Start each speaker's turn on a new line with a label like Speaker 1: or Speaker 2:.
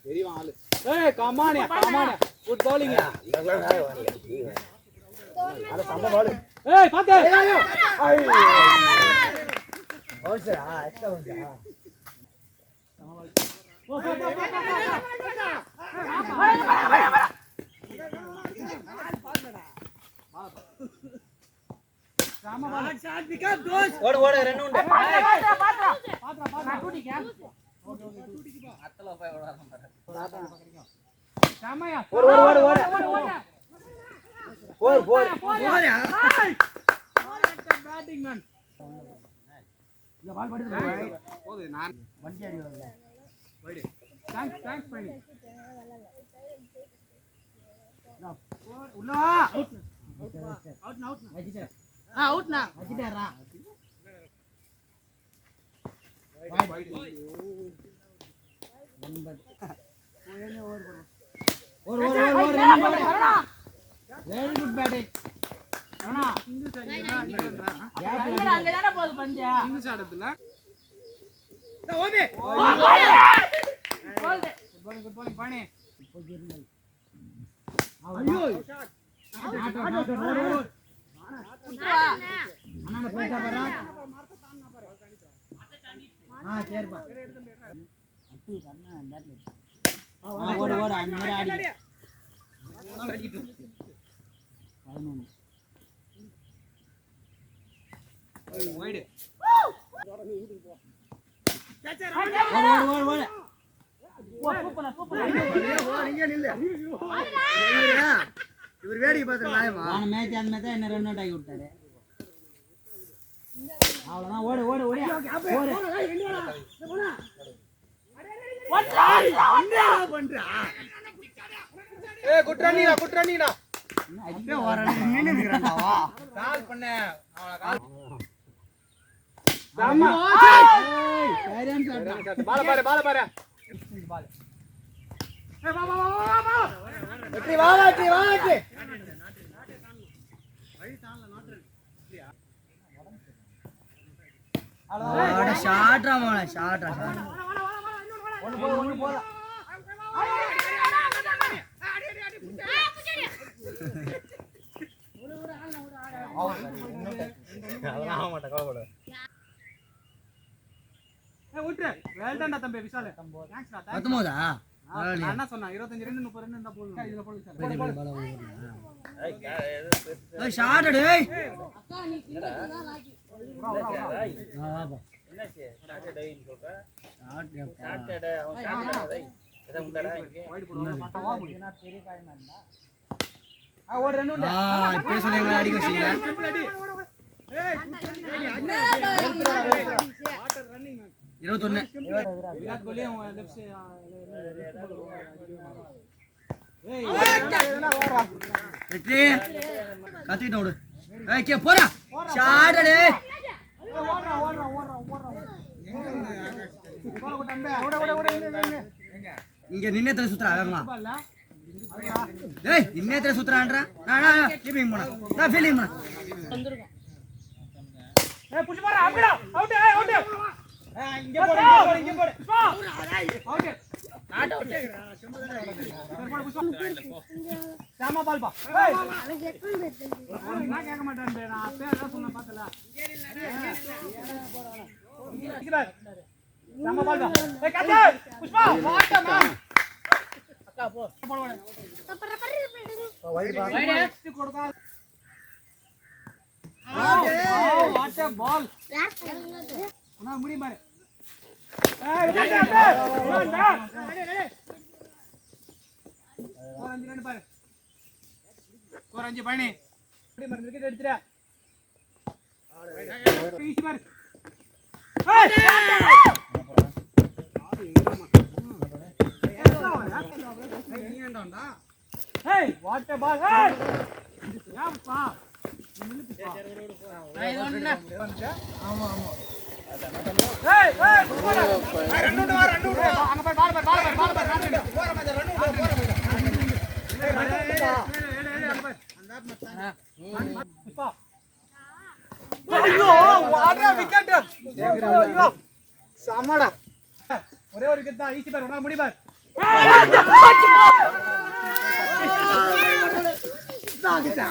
Speaker 1: தெரியும் ஆளு. ஏய் கமானியா குட் bowling.
Speaker 2: அட சம்ப பால்.
Speaker 1: ஏய் பாத்து.
Speaker 2: ஐயோ. ஓல்சா எக்ஸ்ட்ரா வந்தா.
Speaker 1: போ. ராமா பால் ஷாட் பிக்கப் தோஸ்.
Speaker 2: ஓடு ரன் உண்டு.
Speaker 1: பாத்ரா டூடிக்கு. அத்தல போய் ஓடறான் பாரு. ராமையா.
Speaker 2: ஓடு. போறியா?
Speaker 1: Batting man. இந்த பால் படுது. போடு நான் வண்டி அடி வரல. வைடு. தேங்க்ஸ் பண்ணி. உள்ள அவுட் வச்சிட்டே. அவுட்னா வச்சிட்டேறா. Wide. Over very good batting. அண்ணா அங்க தான போகுது பஞ்சா. இங்கிலீஷ் ஆடுதுல. ஓமே. குட் bowling பாணி. ஐயோ. அண்ணா பேசா பாரு. சரிப்பா. அட்டி கண்ணா பேட்ல. ஓடு அந்த மாதிரி ஆடி. வைடு. ஓடு.
Speaker 2: நீங்க நில்லு. இவர் வேடிக்கை பார்த்து நாயமா.
Speaker 1: நான் மேட்ச் அந்த மேட்ச் என்ன ரன் அவுட் ஆகி விட்டாரு. அவ்வளவுதான். ஓடு.
Speaker 2: பண்றா. ஏய் குட் ரன்னிங்கடா. அப்படியே ஓரடி நின்னு நிக்கறான்டா. கால் பண்ண. அவள கால்.
Speaker 1: ராமா. ஏய் சரியான ஷாட்.
Speaker 2: பால் பாரு.
Speaker 1: பால். ஏய் வா.
Speaker 2: வெற்றி வா. அட ஷாட்ரா மோள ஷாட்ரா. ஒன்னு போடா. அதெல்லாம் ஆக மாட்டேன் கவலைப்பட.
Speaker 1: ஏய் விட்டு. வேல்டன்டா தம்பி விசால. தேங்க்ஸ்டா.
Speaker 2: 19
Speaker 1: நான் என்ன சொன்னா 25 ரன் 30 ரன் இருந்தா போதும். இதுல போடு சார்.
Speaker 2: ஏய் ஷாட் டேய்.
Speaker 3: அக்கா நீ கிட்ட தான் லாக்கி.
Speaker 2: வாப்பா.
Speaker 4: என்னாச்சு ஷாட் டேய்னு சொல்ற.
Speaker 2: ஷாட்
Speaker 4: டே அவன் ஷாட் டேய். எதை உண்டடா இங்க.
Speaker 1: வைட் போடுவா. மாட்டா வா போடு. நான் பெரிய காய் மாட்டா. ஓடு ரன் உண்டு.
Speaker 2: இப்ப சொல்லுங்க அடிக்க வச்சீங்க.
Speaker 1: ஏய்
Speaker 2: 21.
Speaker 1: Virat Kohli left side. ஏய்
Speaker 2: வெற்றி கத்திட்டு ஓடு. ஏய் கே போடா. ஷாட் டேய்.
Speaker 1: ஓடுறா. போற தம்பி. ஓடு.
Speaker 2: இங்க நின்னேத்துல சுத்துறா வேகமா.
Speaker 1: பால்ல.
Speaker 2: டேய் நின்னேத்துல சுத்துறான்றா. நான் கீப்பிங் பண்ணு. நான் ஃபீல்டிங் பண்ணு.
Speaker 3: வந்திருக்கோம்.
Speaker 1: ஏய் புஷ் பாரு. அப்படிடா. அவுட். இங்க போடு. அவுட்.
Speaker 3: Not out.
Speaker 1: சாமா பால் பா. ஏய் நான் கேட்க மாட்டேன். நான் அப்பவே அதான் சொன்ன பார்த்தல. சாமா பால் பா. ஏய் கட்டு. புஷ்பா வாட்டமா. அக்கா போ. போடுவானே. வைட் கொடுத்தா. What a ball. நான் முடி பாரு. ஏய் கோரஞ்சி ரன் பாரு. கோரஞ்சி பாணி. முடி பாரு விக்கெட் எடுத்துடா. ஈஸி பாரு. ஏய் வாட் a ball. ஏய் யாப்பா. ஆமா ஏய் ரன் அவுட் அங்க போய் பால் போற மாதிரி ரன் அவுட் போற மாதிரி ஐயோ வாடா விக்கெட். ஐயோ சமடா. ஒரே ஒரு விக்கெட் தான். ஈஸி பார். உனா முடி பார். சாகுச்சா